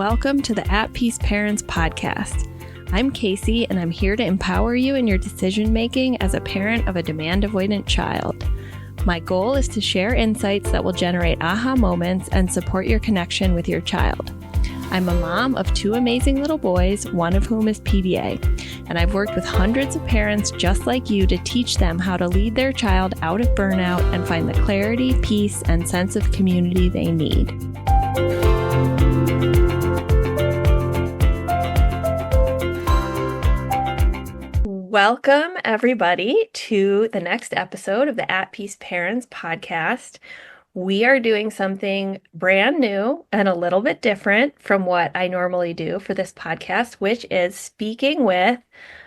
welcome to the At Peace Parents podcast. I'm Casey, and I'm here to empower you in your decision-making as a parent of a demand-avoidant child. My goal is to share insights that will generate aha moments and support your connection with your child. I'm a mom of two amazing little boys, one of whom is PDA, and I've worked with hundreds of parents just like you to teach them how to lead their child out of burnout and find the clarity, peace, and sense of community they need. Welcome, everybody, to the next episode of the At Peace Parents podcast. We are doing something brand new and a little bit different from what I normally do for this podcast, which is speaking with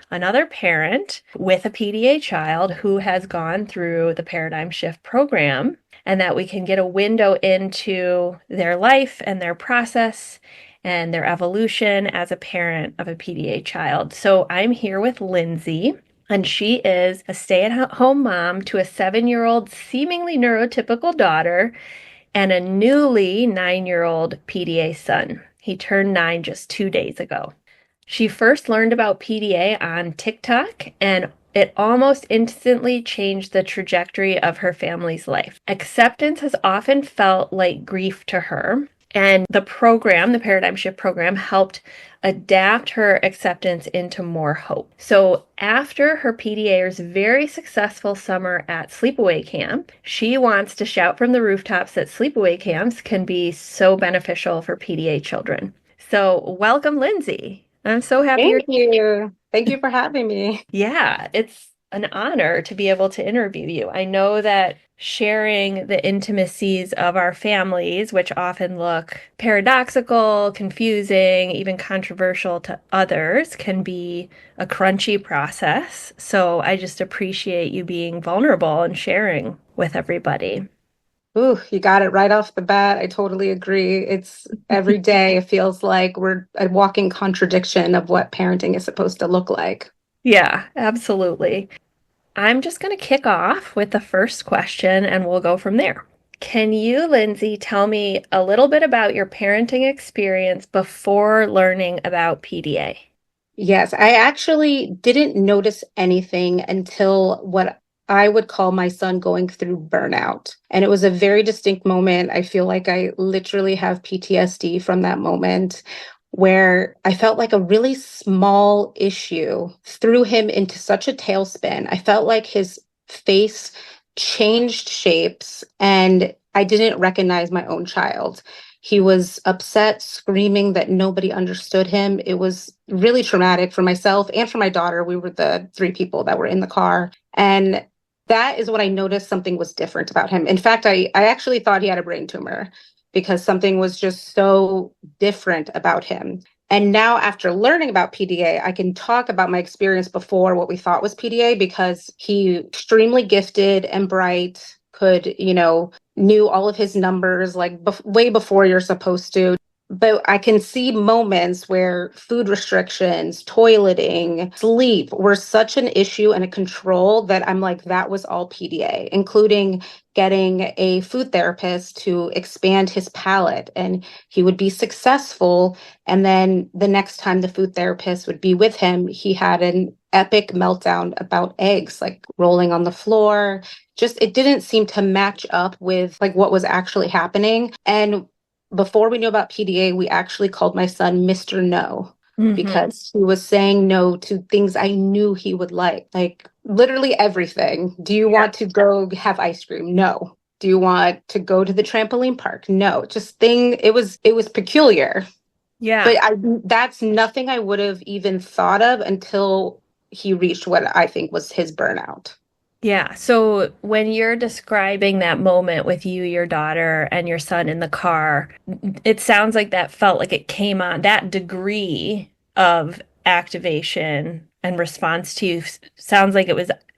another parent with a PDA child who has gone through the Paradigm Shift program, and that we can get a window into their life and their process and their evolution as a parent of a PDA child. So I'm here with Lindsay, and she is a stay-at-home mom to a 7-year-old seemingly neurotypical daughter and a newly 9-year-old PDA son. He turned 9 just 2 days ago. She first learned about PDA on TikTok, and it almost instantly changed the trajectory of her family's life. Acceptance has often felt like grief to her. And the program, the Paradigm Shift program, helped adapt her acceptance into more hope. So after her PDA's very successful summer at sleepaway camp, she wants to shout from the rooftops that sleepaway camps can be so beneficial for PDA children. So welcome, Lindsay. I'm so happy. Thank you. Thank you for having me. Yeah, it's an honor to be able to interview you. I know that sharing the intimacies of our families, which often look paradoxical, confusing, even controversial to others, can be a crunchy process. So I just appreciate you being vulnerable and sharing with everybody. Ooh, you got it right off the bat. I totally agree. It's every day it feels like we're a walking contradiction of what parenting is supposed to look like. Yeah, absolutely. I'm just going to kick off with the first question and we'll go from there. Can you, Lindsay, tell me a little bit about your parenting experience before learning about PDA? Yes, I actually didn't notice anything until what I would call my son going through burnout. And it was a very distinct moment. I feel like I literally have PTSD from that moment, where I felt like a really small issue threw him into such a tailspin. I felt like his face changed shapes and I didn't recognize my own child. He was upset, screaming that nobody understood him. It was really traumatic for myself and for my daughter. We were the 3 people that were in the car. And that is when I noticed something was different about him. In fact, I actually thought he had a brain tumor, because something was just so different about him. And now after learning about PDA, I can talk about my experience before what we thought was PDA, because he extremely gifted and bright, could, knew all of his numbers like way before you're supposed to. But I can see moments where food restrictions, toileting, sleep were such an issue and a control that I'm like, that was all PDA, including getting a food therapist to expand his palate. And he would be successful. And then the next time the food therapist would be with him, he had an epic meltdown about eggs, like rolling on the floor. Just, it didn't seem to match up with like what was actually happening. And before we knew about PDA, we actually called my son Mr. No, because he was saying no to things I knew he would like literally everything. Do you want to go have ice cream? No. Do you want to go to the trampoline park? No. It was peculiar. Yeah. But that's nothing I would have even thought of until he reached what I think was his burnout. Yeah. So when you're describing that moment with you, your daughter, and your son in the car, it sounds like that felt like it came on, that degree of activation and response to you sounds like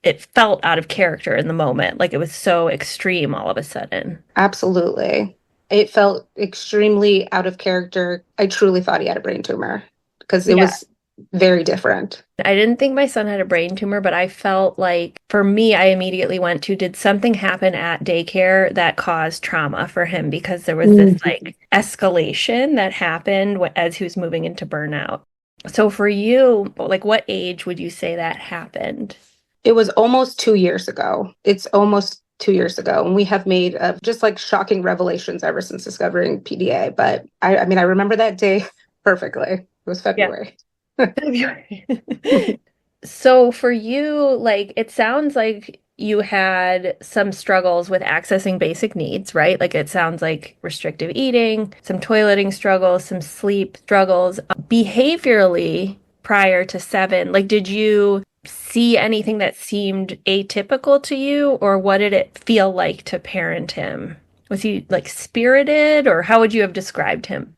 it felt out of character in the moment, like it was so extreme all of a sudden. Absolutely. It felt extremely out of character. I truly thought he had a brain tumor, because it was very different. I didn't think my son had a brain tumor, but I felt like for me, I immediately went to, did something happen at daycare that caused trauma for him? Because there was this Mhm. like escalation that happened as he was moving into burnout. So for you, like what age would you say that happened? It was almost 2 years ago. It's almost 2 years ago. And we have made just like shocking revelations ever since discovering PDA. But I mean, I remember that day perfectly. It was Yeah. February. February. So for you, like it sounds like you had some struggles with accessing basic needs, right? Like it sounds like restrictive eating, some toileting struggles, some sleep struggles. Behaviorally, prior to 7, like did you see anything that seemed atypical to you, or what did it feel like to parent him? Was he like spirited, or how would you have described him?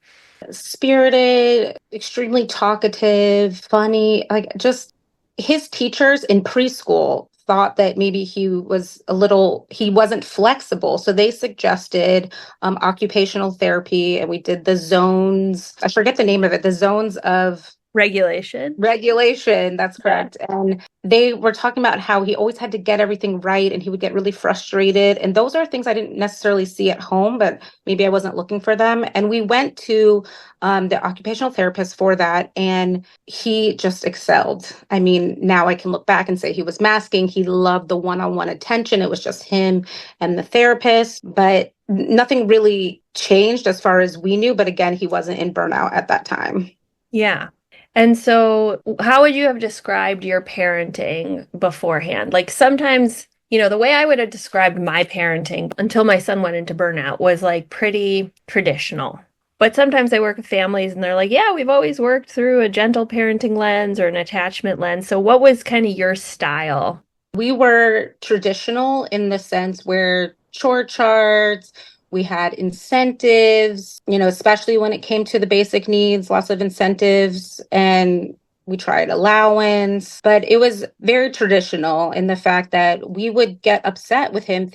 Spirited, extremely talkative, funny, like just his teachers in preschool thought that maybe he wasn't flexible. So they suggested occupational therapy, and we did the zones. I forget the name of it, the zones of Regulation? regulation. That's Yeah. correct. And they were talking about how he always had to get everything right and he would get really frustrated. And those are things I didn't necessarily see at home, but maybe I wasn't looking for them. And we went to the occupational therapist for that, and he just excelled. I mean, now I can look back and say he was masking. He loved the one on one attention. It was just him and the therapist, but nothing really changed as far as we knew. But again, he wasn't in burnout at that time. Yeah. And so, how would you have described your parenting beforehand? Like sometimes, the way I would have described my parenting until my son went into burnout was like pretty traditional. But sometimes I work with families and they're like, yeah, we've always worked through a gentle parenting lens or an attachment lens. So, what was kind of your style? We were traditional in the sense where chore charts, we had incentives, especially when it came to the basic needs, lots of incentives, and we tried allowance, but it was very traditional in the fact that we would get upset with him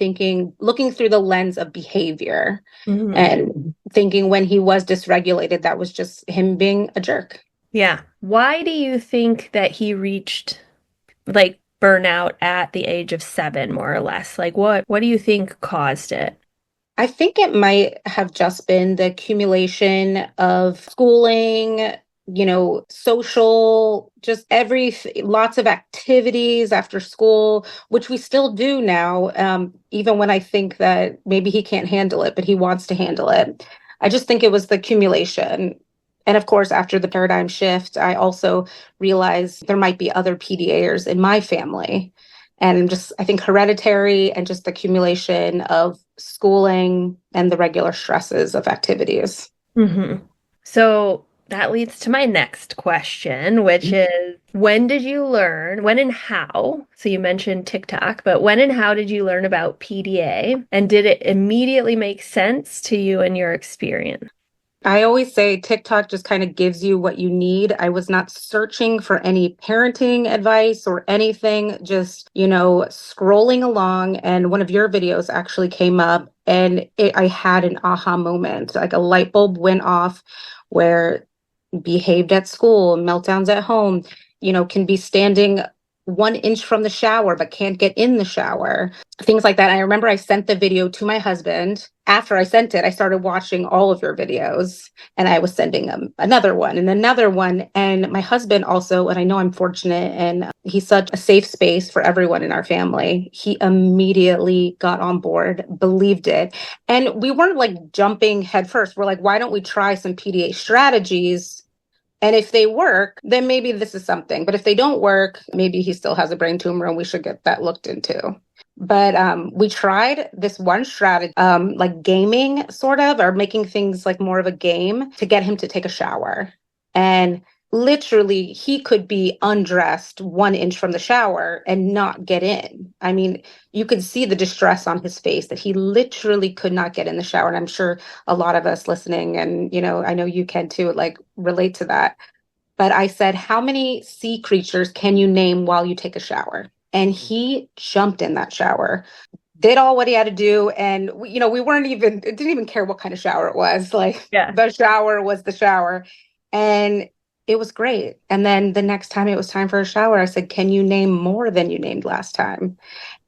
looking through the lens of behavior Hmm. and thinking when he was dysregulated, that was just him being a jerk. Yeah. Why do you think that he reached like burnout at the age of 7, more or less? Like what do you think caused it? I think it might have just been the accumulation of schooling, social, just lots of activities after school, which we still do now, even when I think that maybe he can't handle it, but he wants to handle it. I just think it was the accumulation. And of course, after the paradigm shift, I also realized there might be other PDAers in my family. And just, I think hereditary and just accumulation of schooling and the regular stresses of activities. Hmm. So that leads to my next question, which is when and how? So you mentioned TikTok, but when and how did you learn about PDA? And did it immediately make sense to you and your experience? I always say TikTok just kind of gives you what you need. I was not searching for any parenting advice or anything, just, scrolling along. And one of your videos actually came up, and I had an aha moment, like a light bulb went off where behaved at school, meltdowns at home, can be standing 1 inch from the shower but can't get in the shower, things like that. And I remember I sent the video to my husband. After I sent it, I started watching all of your videos, and I was sending him another one and another one. And my husband also, and I know I'm fortunate, and he's such a safe space for everyone in our family. He immediately got on board, believed it. And we weren't like jumping headfirst. We're like, why don't we try some PDA strategies? And if they work, then maybe this is something. But if they don't work, maybe he still has a brain tumor and we should get that looked into. But we tried this one strategy, like gaming, sort of, or making things like more of a game to get him to take a shower. And literally, he could be undressed 1 inch from the shower and not get in. I mean, you could see the distress on his face that he literally could not get in the shower. And I'm sure a lot of us listening, and I know you can too, like relate to that. But I said, how many sea creatures can you name while you take a shower? And he jumped in that shower, did all what he had to do. And we weren't even, it didn't even care what kind of shower it was. Like Yeah. the shower was the shower. And it was great. And then the next time it was time for a shower, I said, can you name more than you named last time?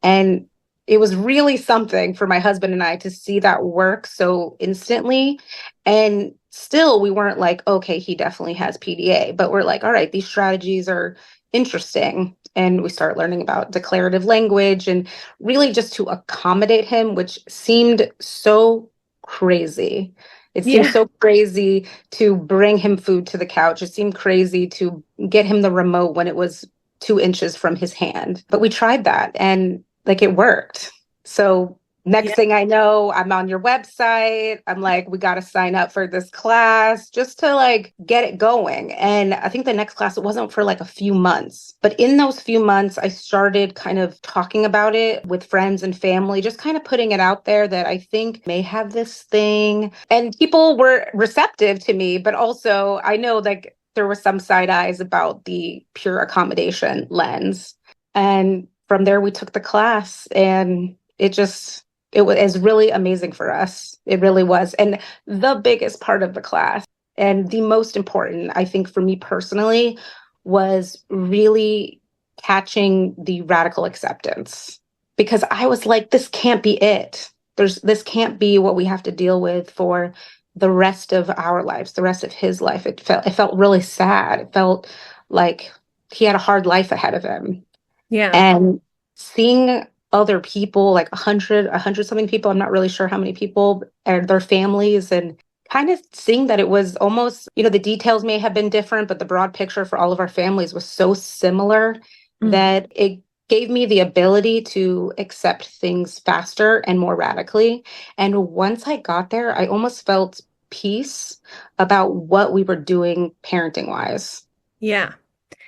And it was really something for my husband and I to see that work so instantly. And still, we weren't like, okay, he definitely has PDA, but we're like, all right, these strategies are interesting. And we start learning about declarative language and really just to accommodate him, which seemed so crazy. It seemed Yeah. so crazy to bring him food to the couch. It seemed crazy to get him the remote when it was 2 inches from his hand. But we tried that and like it worked. So next Yeah. thing I know, I'm on your website. I'm like, we got to sign up for this class just to like get it going. And I think the next class, it wasn't for like a few months. But in those few months, I started kind of talking about it with friends and family, just kind of putting it out there that I think may have this thing. And people were receptive to me, but also I know like there were some side eyes about the pure accommodation lens. And from there, we took the class and it was really amazing for us. It really was. And the biggest part of the class and the most important, I think, for me personally, was really catching the radical acceptance because I was like, this can't be it. This can't be what we have to deal with for the rest of our lives, the rest of his life. It felt really sad. It felt like he had a hard life ahead of him. Yeah. And seeing other people, like a hundred something people, I'm not really sure how many people and their families, and kind of seeing that it was almost, the details may have been different, but the broad picture for all of our families was so similar Mm. that it gave me the ability to accept things faster and more radically. And once I got there, I almost felt peace about what we were doing parenting wise. Yeah.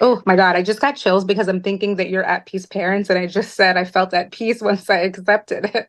Oh my God, I just got chills because I'm thinking that you're at peace parents, and I just said I felt at peace once I accepted it.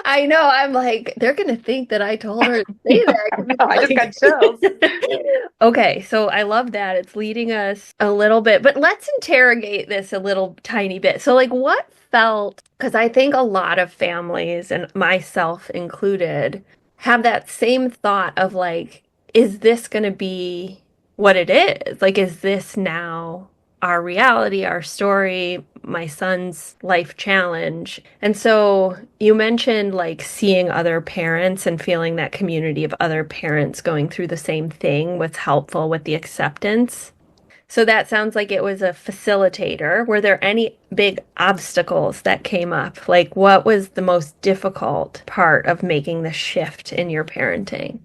I know. I'm like, they're gonna think that I told her to say that. I 'Cause know, I just got chills. it's like okay, so I love that. It's leading us a little bit, but let's interrogate this a little tiny bit. So, like, what felt, because I think a lot of families, and myself included, have that same thought of like, is this gonna be what it is? Like, is this now our reality, our story, my son's life challenge? And so you mentioned like seeing other parents and feeling that community of other parents going through the same thing was helpful with the acceptance. So that sounds like it was a facilitator. Were there any big obstacles that came up? Like, what was the most difficult part of making the shift in your parenting?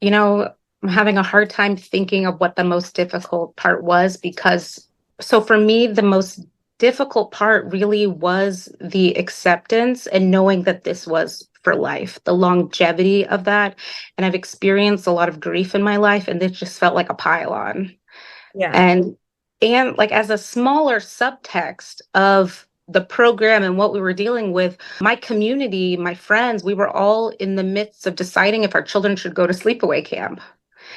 I'm having a hard time thinking of what the most difficult part was because, so for me, the most difficult part really was the acceptance and knowing that this was for life, the longevity of that. And I've experienced a lot of grief in my life, and it just felt like a pile on. Yeah. And like as a smaller subtext of the program and what we were dealing with, my community, my friends, we were all in the midst of deciding if our children should go to sleepaway camp.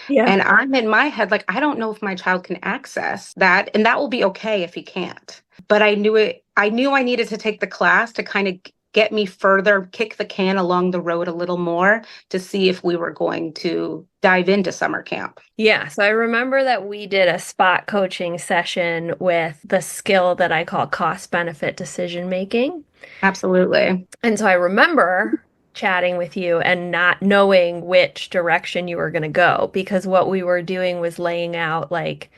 Yeah. And I'm in my head, like, I don't know if my child can access that. And that will be okay if he can't. But I knew I needed to take the class to kind of get me further, kick the can along the road a little more to see if we were going to dive into summer camp. Yeah, so I remember that we did a spot coaching session with the skill that I call cost benefit decision making. Absolutely. And so I remember chatting with you and not knowing which direction you were going to go because what we were doing was laying out like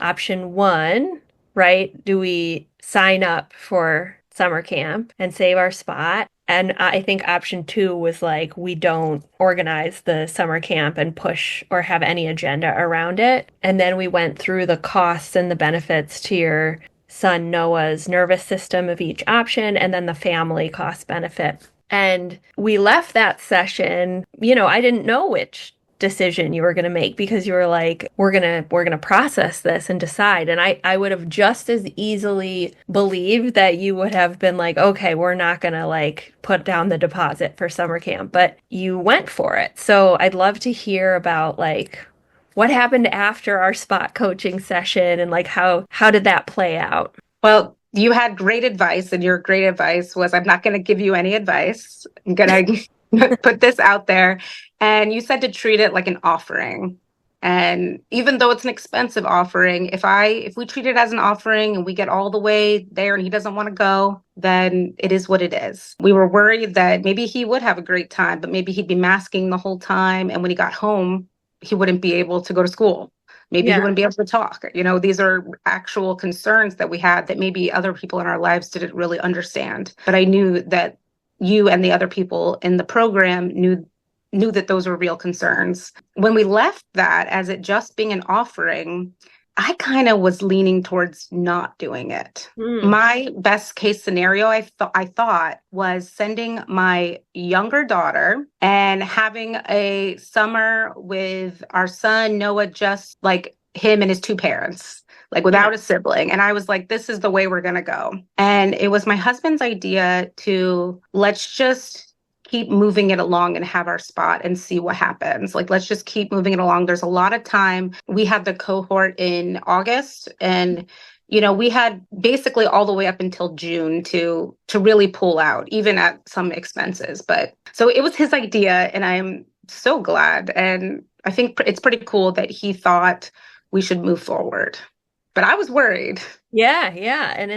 option one, right? Do we sign up for summer camp and save our spot? And I think option two was like, we don't organize the summer camp and push or have any agenda around it. And then we went through the costs and the benefits to your son Noah's nervous system of each option and then the family cost benefit. And we left that session, I didn't know which decision you were going to make because you were like, we're going to process this and decide. And I would have just as easily believed that you would have been like, okay, we're not going to like put down the deposit for summer camp, but you went for it. So I'd love to hear about like what happened after our spot coaching session and like how did that play out? Well, you had great advice, and your great advice was I'm not going to give you any advice. I'm going to put this out there. And you said to treat it like an offering. And even though it's an expensive offering, if we treat it as an offering and we get all the way there and he doesn't want to go, then it is what it is. We were worried that maybe he would have a great time, but maybe he'd be masking the whole time. And when he got home, he wouldn't be able to go to school. Maybe he Yeah. wouldn't be able to talk. These are actual concerns that we had that maybe other people in our lives didn't really understand. But I knew that you and the other people in the program knew that those were real concerns. When we left that as it just being an offering, I kind of was leaning towards not doing it. Mm. My best case scenario, I thought was sending my younger daughter and having a summer with our son Noah, just like him and his two parents, like Yeah. without a sibling. And I was like, this is the way we're gonna go. And it was my husband's idea to let's just keep moving it along and have our spot and see what happens. Like, let's just keep moving it along. There's a lot of time. We had the cohort in August, and we had basically all the way up until June to really pull out, even at some expenses. But so it was his idea, and I'm so glad. And I think it's pretty cool that he thought we should move forward. But I was worried. Yeah, yeah. And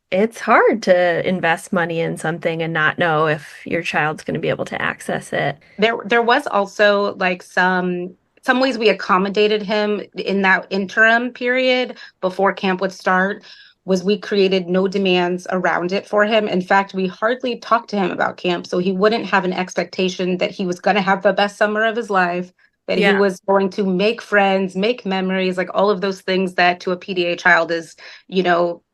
it's hard to invest money in something and not know if your child's going to be able to access it. There was also like some ways we accommodated him in that interim period before camp would start was we created no demands around it for him. In fact, we hardly talked to him about camp, so he wouldn't have an expectation that he was going to have the best summer of his life, that he Yeah. was going to make friends, make memories, like all of those things that to a PDA child is,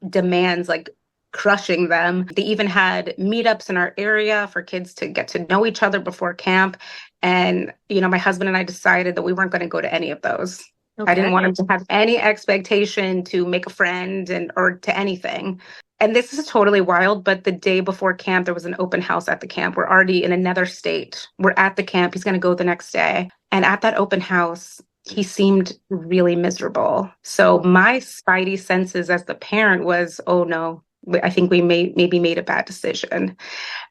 demands, like crushing them. They even had meetups in our area for kids to get to know each other before camp. And, my husband and I decided that we weren't going to go to any of those. I Okay. didn't want him to have any expectation to make a friend or to anything. And this is totally wild, but the day before camp, there was an open house at the camp. We're already in another state. We're at the camp. He's going to go the next day. And at that open house, he seemed really miserable. So my spidey senses as the parent was, oh no, I think we maybe made a bad decision.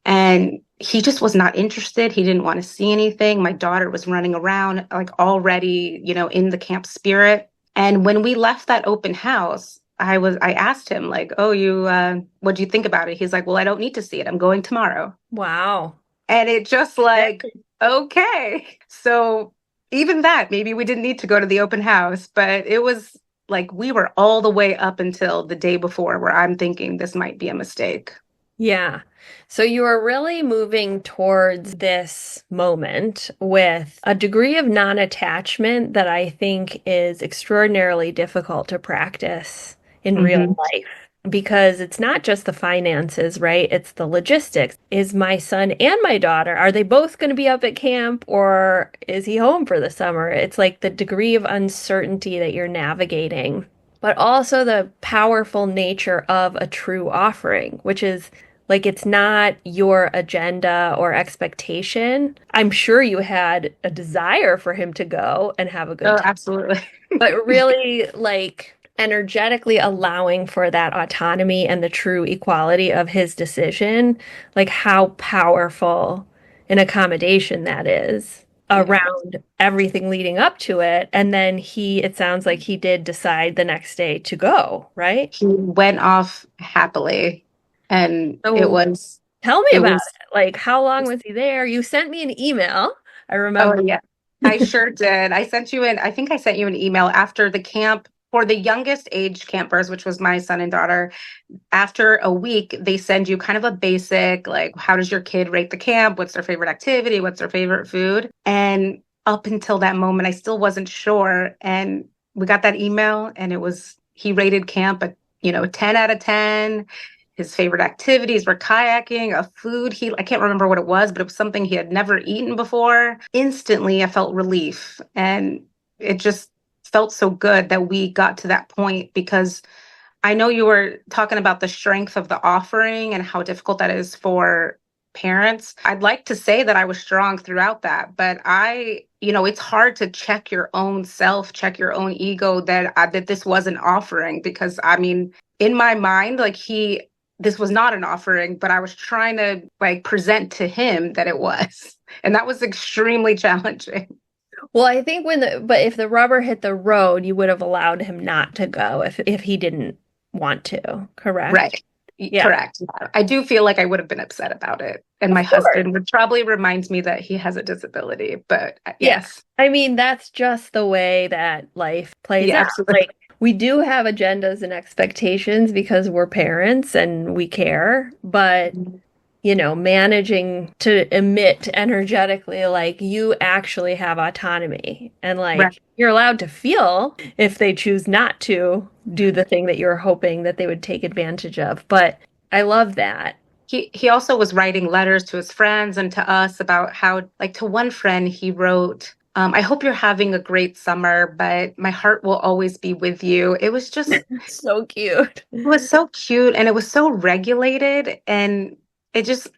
And he just was not interested. He didn't want to see anything. My daughter was running around like already, in the camp spirit. And when we left that open house, I asked him like, "Oh, what do you think about it?" He's like, "Well, I don't need to see it. I'm going tomorrow." Wow. And it just like, okay. So even that, maybe we didn't need to go to the open house, but it was like we were all the way up until the day before where I'm thinking this might be a mistake. Yeah. So you are really moving towards this moment with a degree of non-attachment that I think is extraordinarily difficult to practice in real Hmm. life because it's not just the finances, right? It's the logistics. Is my son and my daughter, are they both going to be up at camp or is he home for the summer? It's like the degree of uncertainty that you're navigating, but also the powerful nature of a true offering, which is like it's not your agenda or expectation. I'm sure you had a desire for him to go and have a good Oh, time, absolutely. but really like energetically allowing for that autonomy and the true equality of his decision, like how powerful an accommodation that is Yeah. around everything leading up to it. And then it sounds like he did decide the next day to go, right? He went off happily and it So was tell me it about was it. Like, how long was he there? You sent me an email. I oh remember. yeah. I sure did. I think I sent you an email after the camp for the youngest age campers, which was my son and daughter. After a week, they send you kind of a basic, like, how does your kid rate the camp? What's their favorite activity? What's their favorite food? And up until that moment, I still wasn't sure. And we got that email, and he rated camp at, 10 out of 10. His favorite activities were kayaking, a food I can't remember what it was, but it was something he had never eaten before. Instantly, I felt relief. And it just felt so good that we got to that point because I know you were talking about the strength of the offering and how difficult that is for parents. I'd like to say that I was strong throughout that, but it's hard to check your own self, check your own ego that this was an offering because I mean, in my mind, like this was not an offering, but I was trying to like present to him that it was. And that was extremely challenging. Well, I think but if the rubber hit the road, you would have allowed him not to go if he didn't want to, correct? Right. Yeah. Correct. Yeah. I do feel like I would have been upset about it. And my Of course. husband would probably remind me that he has a disability. But Yeah. yes. I mean, that's just the way that life plays Yeah, out. absolutely. Like, we do have agendas and expectations because we're parents and we care, but managing to emit energetically, like you actually have autonomy and Right. like you're allowed to feel if they choose not to do the thing that you're hoping that they would take advantage of. But I love that. He also was writing letters to his friends and to us about how, like, to one friend, he wrote, I hope you're having a great summer, but my heart will always be with you. It was just, So cute. it was so cute and it was so regulated. And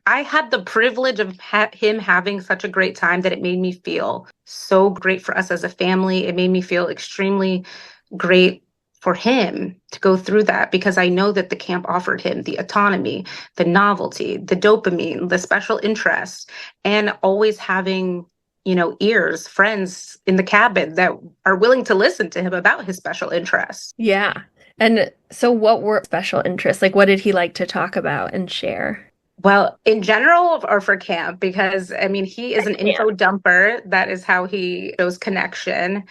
I had the privilege of him having such a great time that it made me feel so great for us as a family. It made me feel extremely great for him to go through that because I know that the camp offered him the autonomy, the novelty, the dopamine, the special interest, and always having, ears, friends in the cabin that are willing to listen to him about his special interests. Yeah. And so what were special interests? Like what did he like to talk about and share? Well, in general or for camp, because I mean, he is an Yeah. info dumper. That is how he shows connection.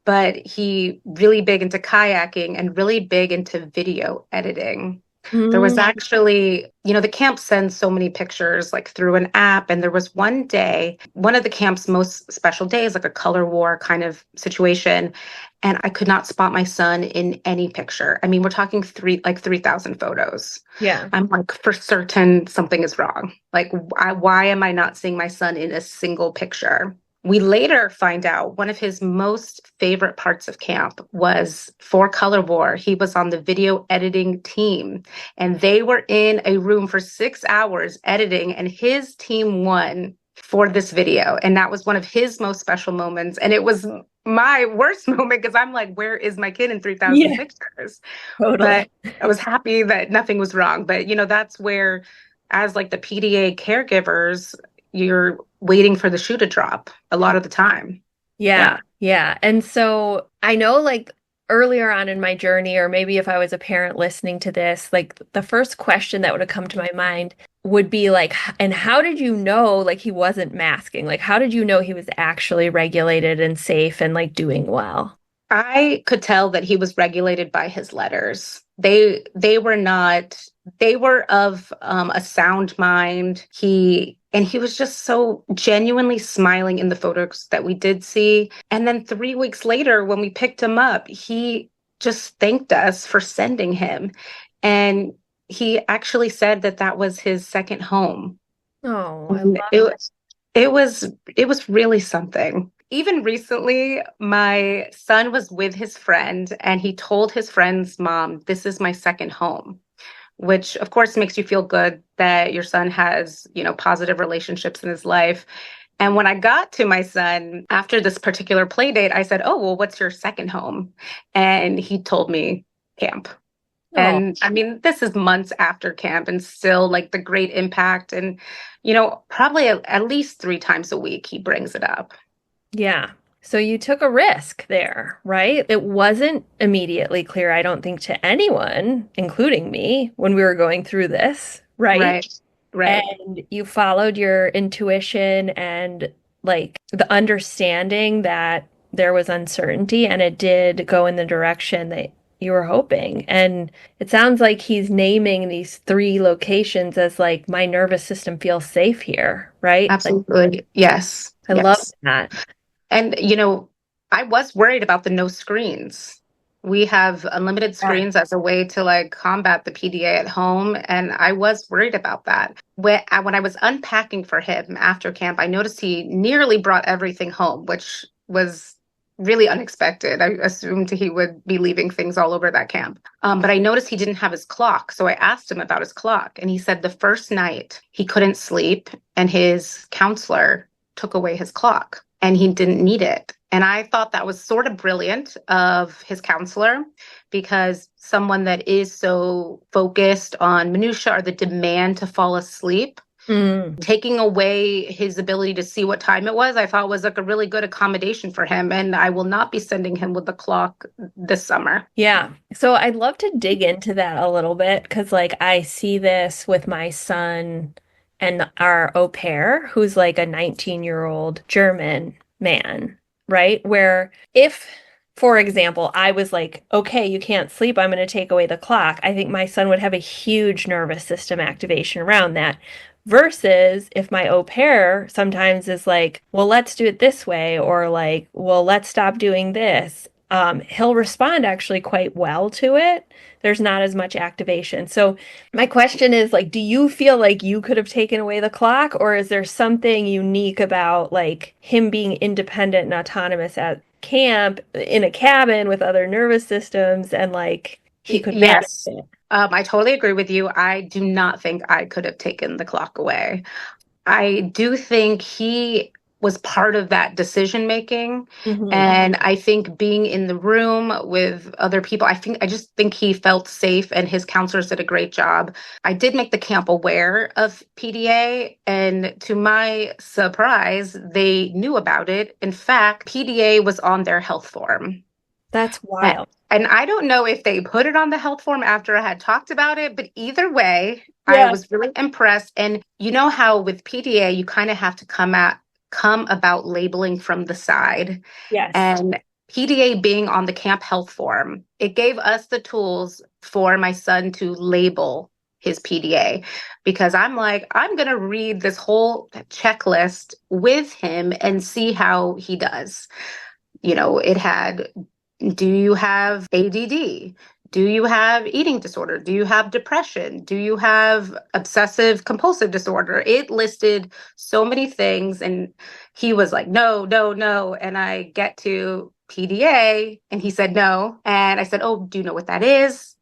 But he really big into kayaking and really big into video editing. There was Mm, actually, the camp sends so many pictures like through an app. And there was one day, one of the camp's most special days, like a color war kind of situation. And I could not spot my son in any picture. I mean, we're talking 3,000 photos. yeah. I'm like, for certain something is wrong. Like, why am I not seeing my son in a single picture? We later find out one of his most favorite parts of camp was for Color War. He was on the video editing team, and they were in a room for 6 hours editing, and his team won for this video. And that was one of his most special moments. And it was my worst moment because I'm like, where is my kid in 3,000 Yeah, pictures? But totally. I was happy that nothing was wrong. But, that's where, as like the PDA caregivers, you're waiting for the shoe to drop a lot of the time. Yeah, Yeah. yeah. And so I know like earlier on in my journey, or maybe if I was a parent listening to this, like the first question that would have come to my mind would be like, and how did you know like he wasn't masking? Like, how did you know he was actually regulated and safe and like doing well? I could tell that he was regulated by his letters. They were not, they were of a sound mind. He was just so genuinely smiling in the photos that we did see. And then 3 weeks later, when we picked him up, he just thanked us for sending him. And he actually said that that was his second home. Oh, I And love that. it was really something. Even recently, my son was with his friend and he told his friend's mom, "This is my second home," which of course makes you feel good that your son has, positive relationships in his life. And when I got to my son after this particular play date, I said, "Oh, well, what's your second home?" And he told me camp. Oh, And I mean, this is months after camp and still like the great impact. And, probably at least 3 times a week, he brings it up. yeah. So you took a risk there, right? It wasn't immediately clear, I don't think, to anyone, including me, when we were going through this, right? Right. Right. And you followed your intuition and like the understanding that there was uncertainty and it did go in the direction that you were hoping. And it sounds like he's naming these three locations as like my nervous system feels safe here, right? Like Absolutely. Yes. I love Yes. that. And, I was worried about the no screens. We have unlimited Yeah. screens as a way to like combat the PDA at home. And I was worried about that. When I was unpacking for him after camp, I noticed he nearly brought everything home, which was really unexpected. I assumed he would be leaving things all over that camp. But I noticed he didn't have his clock. So I asked him about his clock. And he said the first night he couldn't sleep and his counselor took away his clock and he didn't need it. And I thought that was sort of brilliant of his counselor because someone that is so focused on minutia or the demand to fall asleep, Mm. Taking away his ability to see what time it was, I thought was like a really good accommodation for him. And I will not be sending him with the clock this summer. Yeah. So I'd love to dig into that a little bit because, like, I see this with my son and our au pair, who's like a 19-year-old German man, right? Where if, for example, I was like, okay, you can't sleep, I'm going to take away the clock, I think my son would have a huge nervous system activation around that. Versus if my au pair sometimes is like, well, let's do it this way, or like, well, let's stop doing this. He'll respond actually quite well to it. There's not as much activation. So my question is like, do you feel like you could have taken away the clock, or is there something unique about like him being independent and autonomous at camp in a cabin with other nervous systems and like he could manage Yes. it? I totally agree with you. I do not think I could have taken the clock away. I do think he was part of that decision making. Hmm. And I think being in the room with other people, I just think he felt safe and his counselors did a great job. I did make the camp aware of PDA, and to my surprise, they knew about it. In fact, PDA was on their health form. That's A- wild. And I don't know if they put it on the health form after I had talked about it, but either way, I Yeah. was really impressed. And you know how with PDA, you kind of have to come about labeling from the side. Yes. And PDA being on the camp health form, it gave us the tools for my son to label his PDA because I'm like, I'm going to read this whole checklist with him and see how he does. It had, do you have ADD? Do you have eating disorder? Do you have depression? Do you have obsessive compulsive disorder? It listed so many things. And he was like, no, no, no. And I get to PDA and he said no. And I said, oh, do you know what that is?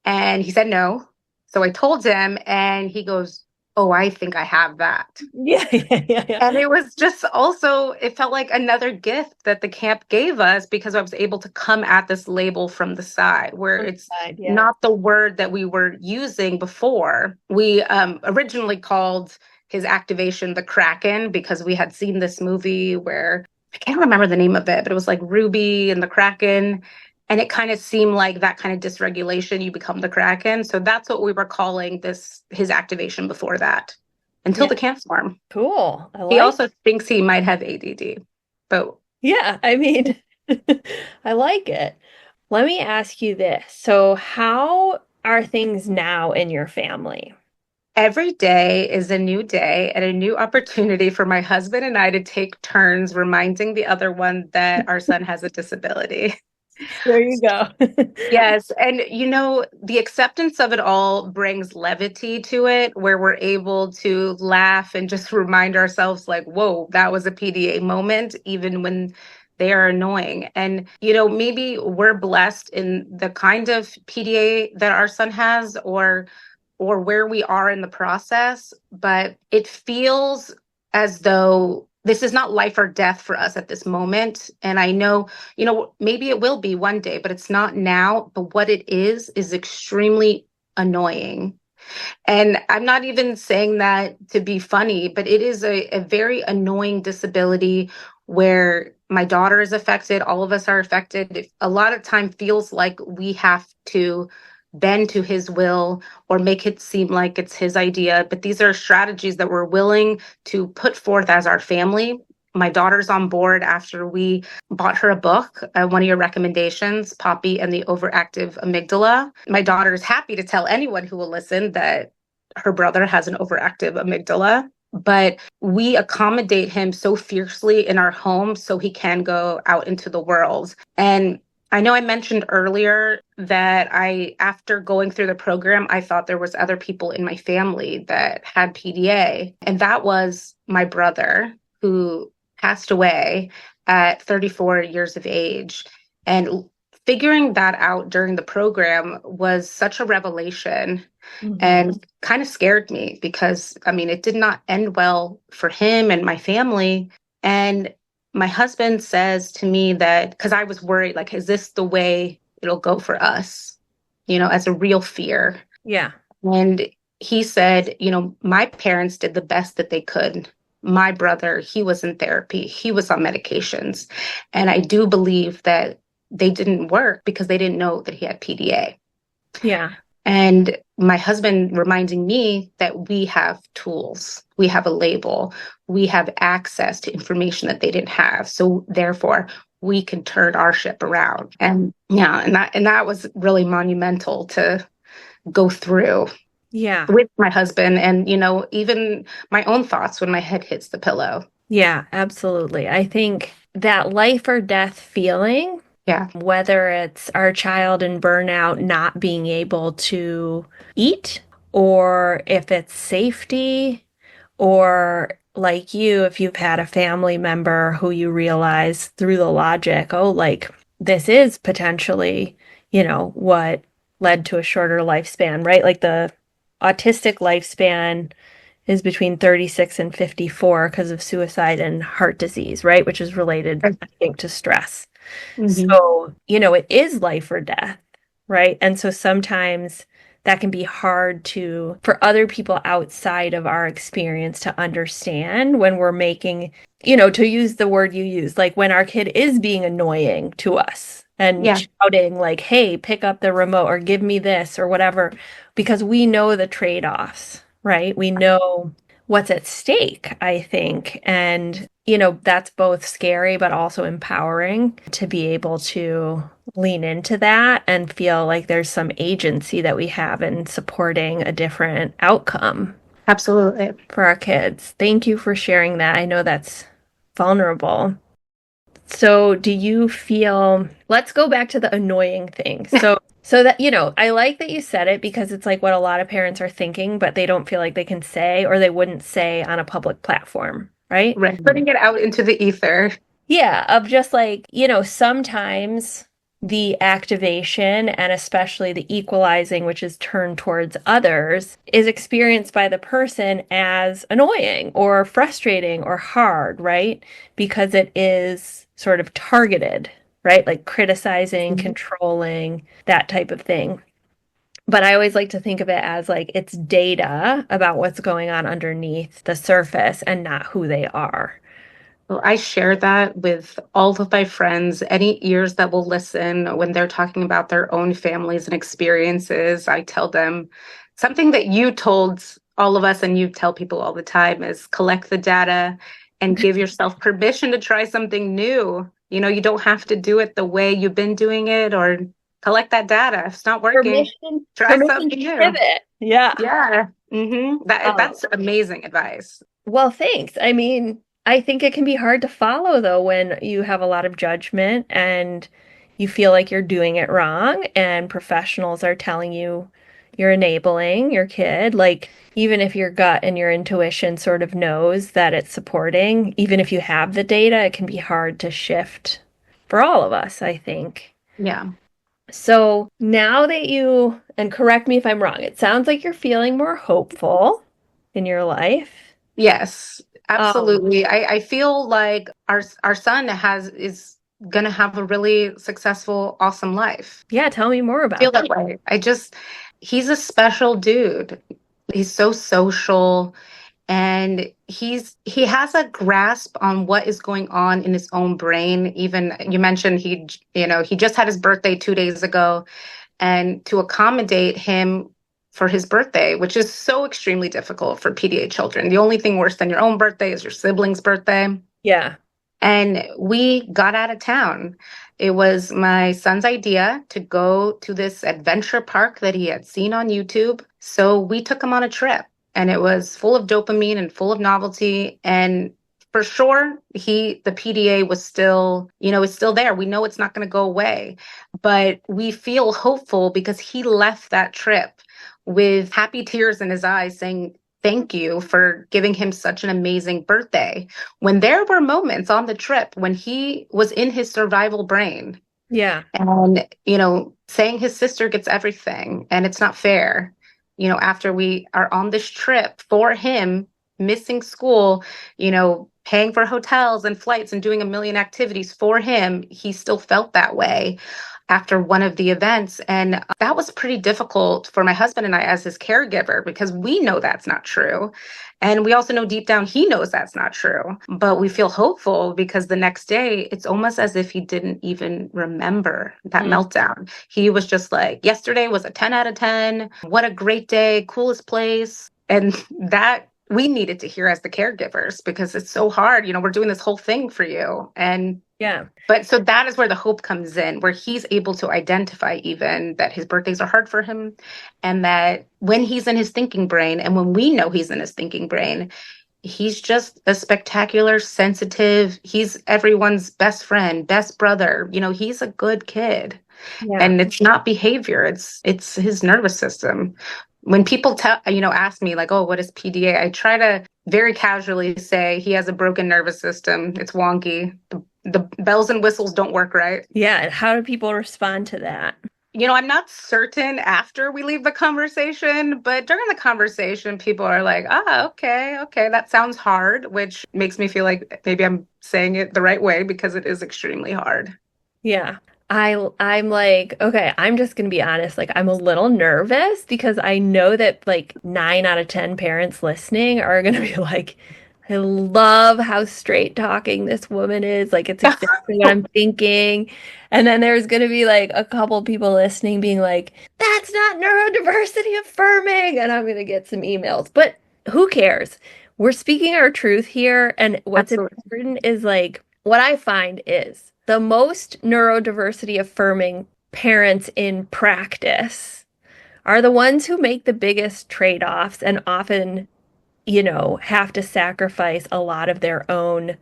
And he said no. So I told him and he goes, oh, I think I have that. Yeah, yeah, yeah, yeah. And it was just also, it felt like another gift that the camp gave us because I was able to come at this label from the side where On it's the side, yeah. not the word that we were using before. We originally called his activation the Kraken because we had seen this movie where I can't remember the name of it, but it was like Ruby and the Kraken. And it kind of seemed like that kind of dysregulation, you become the Kraken. So that's what we were calling his activation before that until Yeah. the camp storm. Cool. I He like. also thinks he might have ADD. But Yeah, I mean, I like it. Let me ask you this. So, how are things now in your family? every day is a new day and a new opportunity for my husband and I to take turns reminding the other one that our son has a disability. There you go. Yes. And, the acceptance of it all brings levity to it, where we're able to laugh and just remind ourselves, like, whoa, that was a PDA moment, even when they are annoying. And, maybe we're blessed in the kind of PDA that our son has, or where we are in the process, but it feels as though this is not life or death for us at this moment. And I know, maybe it will be one day, but it's not now. But what it is extremely annoying. And I'm not even saying that to be funny, but it is a very annoying disability where my daughter is affected, all of us are affected. A lot of time feels like we have to bend to his will or make it seem like it's his idea. But these are strategies that we're willing to put forth as our family. My daughter's on board after we bought her a book, one of your recommendations, Poppy and the Overactive Amygdala. My daughter is happy to tell anyone who will listen that her brother has an overactive amygdala, but we accommodate him so fiercely in our home so he can go out into the world. And I know I mentioned earlier that after going through the program, I thought there was other people in my family that had PDA. And that was my brother who passed away at 34 years of age. And figuring that out during the program was such a revelation Mhm. and kind of scared me because, I mean, it did not end well for him and my family. And my husband says to me that, because I was worried, like, is this the way it'll go for us? As a real fear. Yeah. And he said, my parents did the best that they could. My brother, he was in therapy, he was on medications. And I do believe that they didn't work because they didn't know that he had PDA. Yeah. And my husband reminding me that we have tools, we have a label, we have access to information that they didn't have. So therefore, we can turn our ship around. And yeah, and that was really monumental to go through Yeah. with my husband and, even my own thoughts when my head hits the pillow. Yeah, absolutely. I think that life or death feeling, Yeah. whether it's our child in burnout not being able to eat, or if it's safety, or like you, if you've had a family member who you realize through the logic, oh, like this is potentially, what led to a shorter lifespan, right? Like the autistic lifespan is between 36 and 54 because of suicide and heart disease, right? Which is related, I think, to stress. Mm-hmm. So, it is life or death, right? And so sometimes that can be hard for other people outside of our experience to understand when we're making, to use the word you use, like when our kid is being annoying to us and Yeah, shouting, like, hey, pick up the remote or give me this or whatever, because we know the trade-offs, right? We know what's at stake, I think. And, that's both scary, but also empowering to be able to lean into that and feel like there's some agency that we have in supporting a different outcome absolutely. for our kids. Thank you for sharing that. I know that's vulnerable. So, do you feel, let's go back to the annoying thing. So that, I like that you said it because it's like what a lot of parents are thinking, but they don't feel like they can say or they wouldn't say on a public platform, right? Right. Putting it out into the ether. Yeah, of just like, sometimes the activation and especially the equalizing, which is turned towards others, is experienced by the person as annoying or frustrating or hard, right? Because it is sort of targeted, right? Like criticizing, Mhm. controlling, that type of thing. But I always like to think of it as like it's data about what's going on underneath the surface and not who they are. Well, I share that with all of my friends, any ears that will listen when they're talking about their own families and experiences. I tell them something that you told all of us and you tell people all the time is collect the data and give yourself permission to try something new. You don't have to do it the way you've been doing it or collect that data. If it's not working, try Permission something to new. pivot. Yeah. Yeah. Um, That's amazing advice. well, thanks. I mean, I think it can be hard to follow though when you have a lot of judgment and you feel like you're doing it wrong and professionals are telling you you're enabling your kid. Like, even if your gut and your intuition sort of knows that it's supporting, even if you have the data, it can be hard to shift for all of us, I think. Yeah. So now that and correct me if I'm wrong, it sounds like you're feeling more hopeful in your life. Yes, Um, absolutely. I feel like our son is gonna have a really successful, awesome life. yeah, tell me more Feel about that. that way. He's a special dude. He's so social and he has a grasp on what is going on in his own brain. Even you mentioned he just had his birthday 2 days ago and to accommodate him for his birthday, which is so extremely difficult for PDA children. The only thing worse than your own birthday is your sibling's birthday. Yeah. And we got out of town. It was my son's idea to go to this adventure park that he had seen on YouTube. So we took him on a trip and it was full of dopamine and full of novelty. And for sure, the PDA was still, is still there. We know it's not going to go away, but we feel hopeful because he left that trip with happy tears in his eyes saying, thank you for giving him such an amazing birthday when there were moments on the trip when he was in his survival brain Yeah. and, saying his sister gets everything and it's not fair. After we are on this trip for him, missing school, paying for hotels and flights and doing a million activities for him, he still felt that way after one of the events. And that was pretty difficult for my husband and I as his caregiver because we know that's not true. And we also know deep down he knows that's not true. But we feel hopeful because the next day, it's almost as if he didn't even remember that Mm, meltdown. He was just like, yesterday was a 10 out of 10. What a great day, coolest place. And that we needed to hear as the caregivers because it's so hard. We're doing this whole thing for you. And yeah. but so that is where the hope comes in, where he's able to identify even that his birthdays are hard for him and that when he's in his thinking brain and when we know he's in his thinking brain, he's just a spectacular, sensitive, he's everyone's best friend, best brother. He's a good kid. Yeah. And it's not behavior, it's his nervous system. When people ask me like, oh, what is PDA? I try to very casually say he has a broken nervous system. It's wonky. The bells and whistles don't work right. Yeah. And how do people respond to that? I'm not certain after we leave the conversation, but during the conversation, people are like, okay, okay, that sounds hard, which makes me feel like maybe I'm saying it the right way because it is extremely hard. Yeah. I'm like, okay, I'm just gonna be honest, like I'm a little nervous because I know that like 9 out of 10 parents listening are gonna be like, I love how straight talking this woman is. Like it's exactly what I'm thinking. And then there's gonna be like a couple people listening being like, that's not neurodiversity affirming. And I'm gonna get some emails. But who cares? We're speaking our truth here, and what's Absolutely. important is like what I find is the most neurodiversity affirming parents in practice are the ones who make the biggest trade-offs and often, have to sacrifice a lot of their own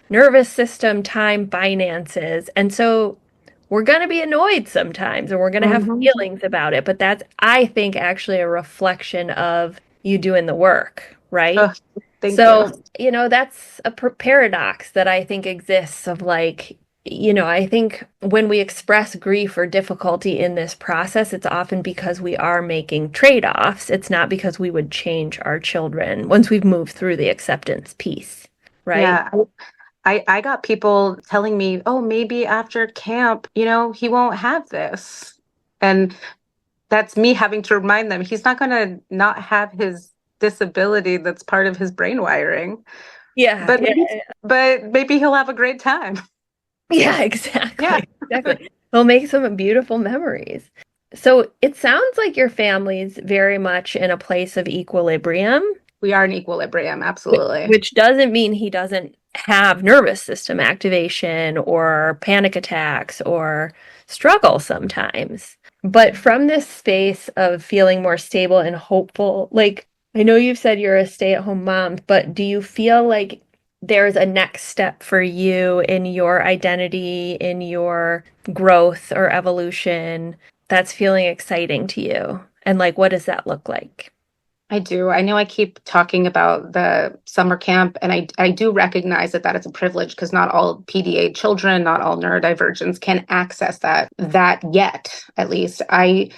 nervous system, time, finances. And so we're going to be annoyed sometimes and we're going to have Mhm. feelings about it. But that's, I think, actually a reflection of you doing the work, right? Ugh, thank you. So, that's a paradox that I think exists of like, I think when we express grief or difficulty in this process, it's often because we are making trade-offs. It's not because we would change our children once we've moved through the acceptance piece, right? Yeah, I got people telling me, oh, maybe after camp, he won't have this. And that's me having to remind them he's not going to not have his disability that's part of his brain wiring, Yeah, but yeah, maybe he'll have a great time. yeah, Yeah, exactly. Exactly. It'll make some beautiful memories. So it sounds like your family's very much in a place of equilibrium. we are in equilibrium. Absolutely. Which doesn't mean he doesn't have nervous system activation or panic attacks or struggle sometimes. But from this space of feeling more stable and hopeful, like I know you've said you're a stay-at-home mom, but do you feel like there's a next step for you in your identity, in your growth or evolution that's feeling exciting to you? And like, what does that look like? I do. I know I keep talking about the summer camp, and I do recognize that is a privilege because not all PDA children, not all neurodivergents can access that yet, at least. I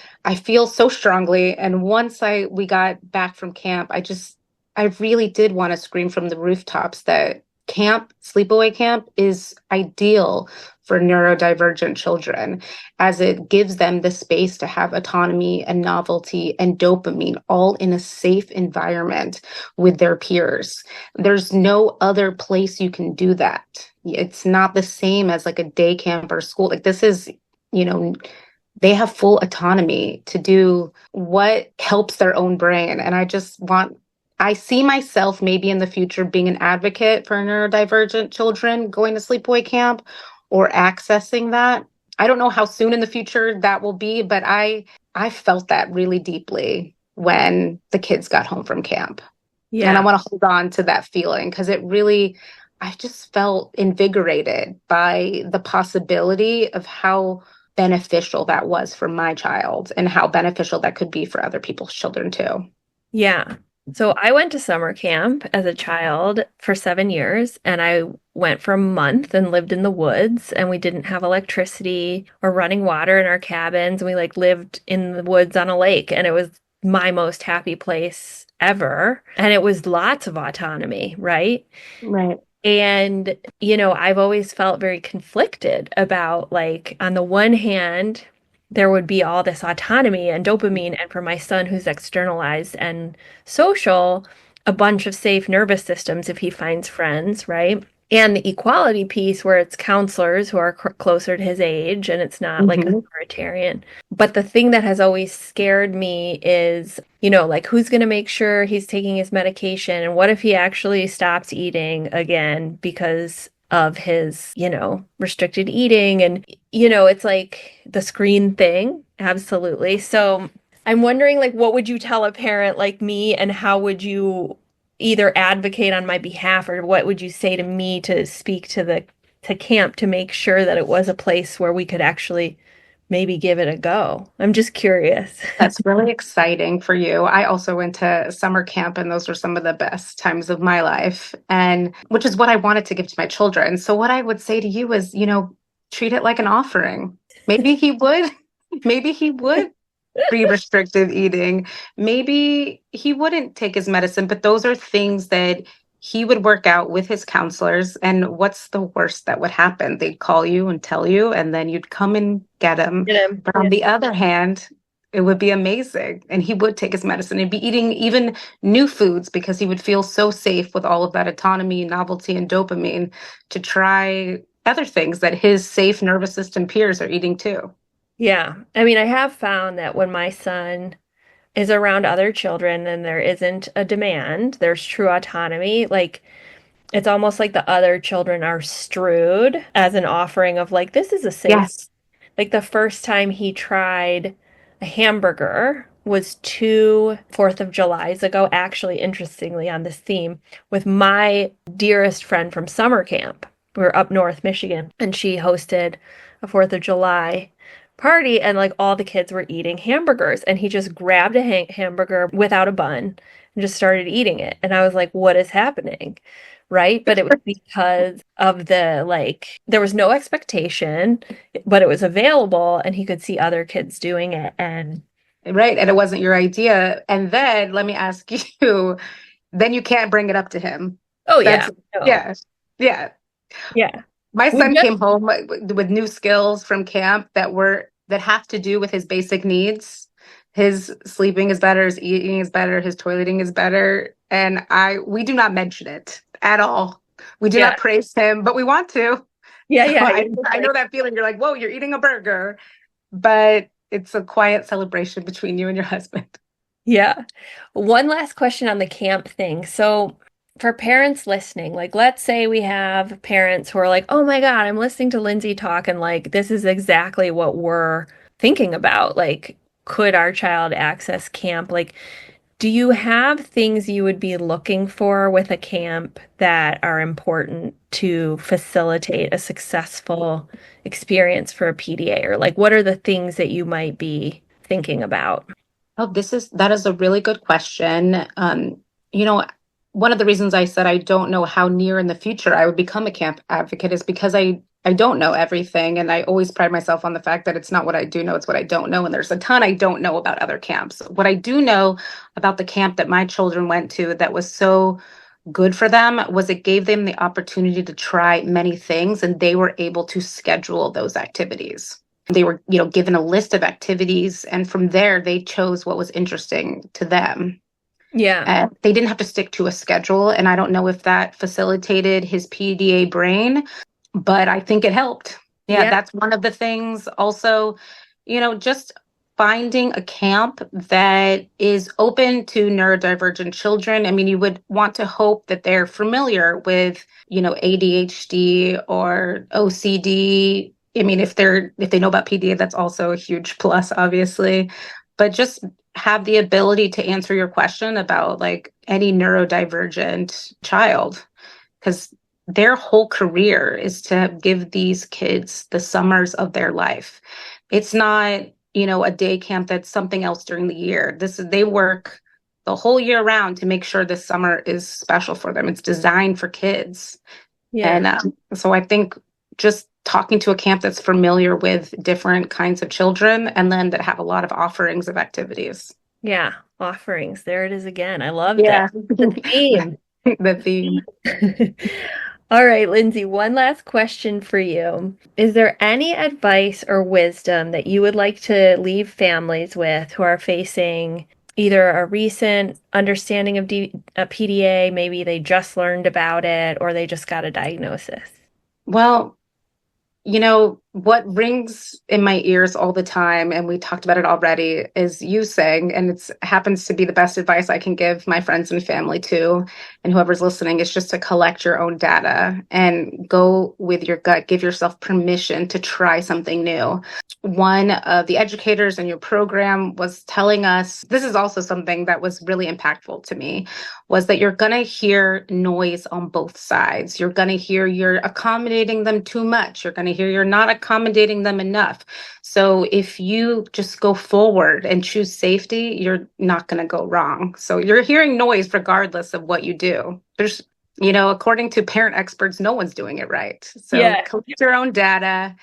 feel so strongly. And once we got back from camp, I really did want to scream from the rooftops that sleepaway camp is ideal for neurodivergent children as it gives them the space to have autonomy and novelty and dopamine all in a safe environment with their peers. There's no other place you can do that. It's not the same as like a day camp or school. Like this is, you know, they have full autonomy to do what helps their own brain. And I see myself maybe in the future being an advocate for neurodivergent children going to sleepaway camp or accessing that. I don't know how soon in the future that will be, but I felt that really deeply when the kids got home from camp. And I Yeah. want to hold on to that feeling because I just felt invigorated by the possibility of how beneficial that was for my child and how beneficial that could be for other people's children too. Yeah. So I went to summer camp as a child for 7 years, and I went for a month and lived in the woods, and we didn't have electricity or running water in our cabins. And we like lived in the woods on a lake, and it was my most happy place ever. And it was lots of autonomy, right? Right. And, I've always felt very conflicted about, like, on the one hand, there would be all this autonomy and dopamine, and for my son who's externalized and social, a bunch of safe nervous systems if he finds friends, right? And the equality piece where it's counselors who are closer to his age and it's not like Mhm. authoritarian. But the thing that has always scared me is, like who's going to make sure he's taking his medication? And what if he actually stops eating again because of his, restricted eating? And, it's like the screen thing. Absolutely. So I'm wondering, like, what would you tell a parent like me, and how would you either advocate on my behalf, or what would you say to me to speak to the to camp to make sure that it was a place where we could actually maybe give it a go? I'm just curious. That's really exciting for you. I also went to summer camp, and those were some of the best times of my life, and which is what I wanted to give to my children. So, what I would say to you is, treat it like an offering. Maybe he would, maybe he would be restrictive eating. Maybe he wouldn't take his medicine, but those are things that he would work out with his counselors. And what's the worst that would happen? They'd call you and tell you, and then you'd come and get him. Get him. But Yeah. on the other hand, it would be amazing. And he would take his medicine and be eating even new foods because he would feel so safe with all of that autonomy, novelty, and dopamine to try other things that his safe nervous system peers are eating too. Yeah. I mean, I have found that when my son is around other children and there isn't a demand, there's true autonomy. Like, it's almost like the other children are strewed as an offering of, like, this is a safe. Yes. Like the first time he tried a hamburger was 2 4th of Julys ago, actually, interestingly, on this theme, with my dearest friend from summer camp. We were up north, Michigan, and she hosted a 4th of July party, and like all the kids were eating hamburgers, and he just grabbed a hamburger without a bun and just started eating it. And I was like, what is happening? Right? But it was because of the, like, there was no expectation, but it was available and he could see other kids doing it. And Right. And it wasn't your idea. And then let me ask you, then you can't bring it up to him. oh, yeah, That's, no, yeah. Yeah. yeah. My We son just, came home with new skills from camp that have to do with his basic needs. His sleeping is better, his eating is better, his toileting is better. And we do not mention it at all. We do yeah, not praise him, but we want to. yeah, So yeah. You're just I like, know that feeling. You're like, whoa, you're eating a burger. But it's a quiet celebration between you and your husband. yeah. One last question on the camp thing. So, for parents listening, like, let's say we have parents who are like, oh my God, I'm listening to Lindsay talk, and like, this is exactly what we're thinking about. Like, could our child access camp? Like, do you have things you would be looking for with a camp that are important to facilitate a successful experience for a PDA? Or like, what are the things that you might be thinking about? Oh, that is a really good question. You know, one of the reasons I said I don't know how near in the future I would become a camp advocate is because I don't know everything, and I always pride myself on the fact that it's not what I do know, it's what I don't know, and there's a ton I don't know about other camps. What I do know about the camp that my children went to that was so good for them was it gave them the opportunity to try many things, and they were able to schedule those activities. They were, given a list of activities, and from there they chose what was interesting to them. Yeah. And they didn't have to stick to a schedule, and I don't know if that facilitated his PDA brain, but I think it helped. Yeah, Yeah. that's one of the things. Also, just finding a camp that is open to neurodivergent children. I mean, you would want to hope that they're familiar with, ADHD or OCD. I mean, if they know about PDA, that's also a huge plus, obviously. But just have the ability to answer your question about like any neurodivergent child, because their whole career is to give these kids the summers of their life. It's not, a day camp that's something else during the year. They work the whole year round to make sure this summer is special for them. It's designed for kids. Yeah. And so I think just talking to a camp that's familiar with different kinds of children and then that have a lot of offerings of activities. Yeah. Offerings. There it is again. I love that. Yeah. The theme. The theme. All right, Lindsay, one last question for you. Is there any advice or wisdom that you would like to leave families with who are facing either a recent understanding of a PDA, maybe they just learned about it, or they just got a diagnosis? Well, what rings in my ears all the time, and we talked about it already, is you saying, and it happens to be the best advice I can give my friends and family too, and whoever's listening, is just to collect your own data and go with your gut. Give yourself permission to try something new. One of the educators in your program was telling us, this is also something that was really impactful to me, was that you're going to hear noise on both sides. You're going to hear you're accommodating them too much. You're going to hear you're not accommodating them enough. So if you just go forward and choose safety, you're not going to go wrong. So you're hearing noise regardless of what you do. According to parent experts, no one's doing it right. So Yeah. collect your own data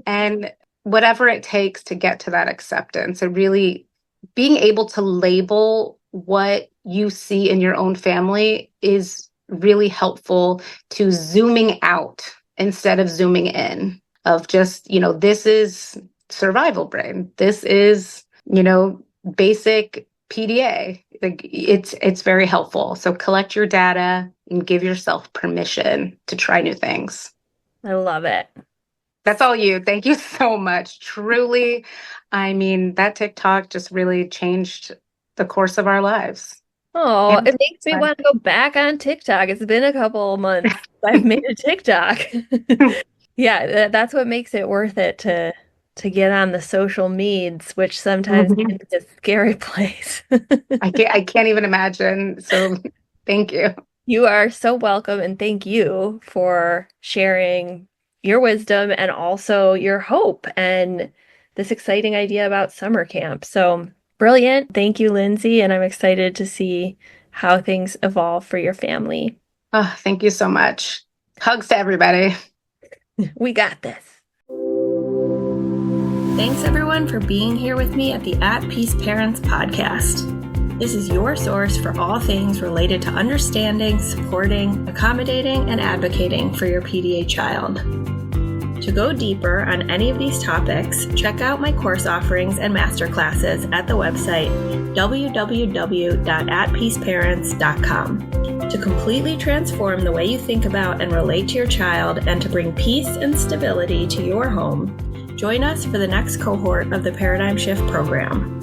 and whatever it takes to get to that acceptance, and really being able to label what you see in your own family is really helpful to zooming out instead of zooming in, of just, this is survival brain. This is, basic PDA. Like it's very helpful. So collect your data and give yourself permission to try new things. I love it. That's all you. Thank you so much. Truly, I mean, that TikTok just really changed the course of our lives. Oh, And it makes me want to go back on TikTok. It's been a couple of months since I've made a TikTok. Yeah, that's what makes it worth it to get on the social meds, which sometimes can be a scary place. I can't even imagine. So thank you. You are so welcome, and thank you for sharing your wisdom and also your hope and this exciting idea about summer camp. So brilliant. Thank you, Lindsay, and I'm excited to see how things evolve for your family. Oh, thank you so much. Hugs to everybody. We got this. Thanks everyone for being here with me at the At Peace Parents podcast. This is your source for all things related to understanding, supporting, accommodating, and advocating for your PDA child. To go deeper on any of these topics, check out my course offerings and masterclasses at the website www.atpeaceparents.com. To completely transform the way you think about and relate to your child and to bring peace and stability to your home, join us for the next cohort of the Paradigm Shift program.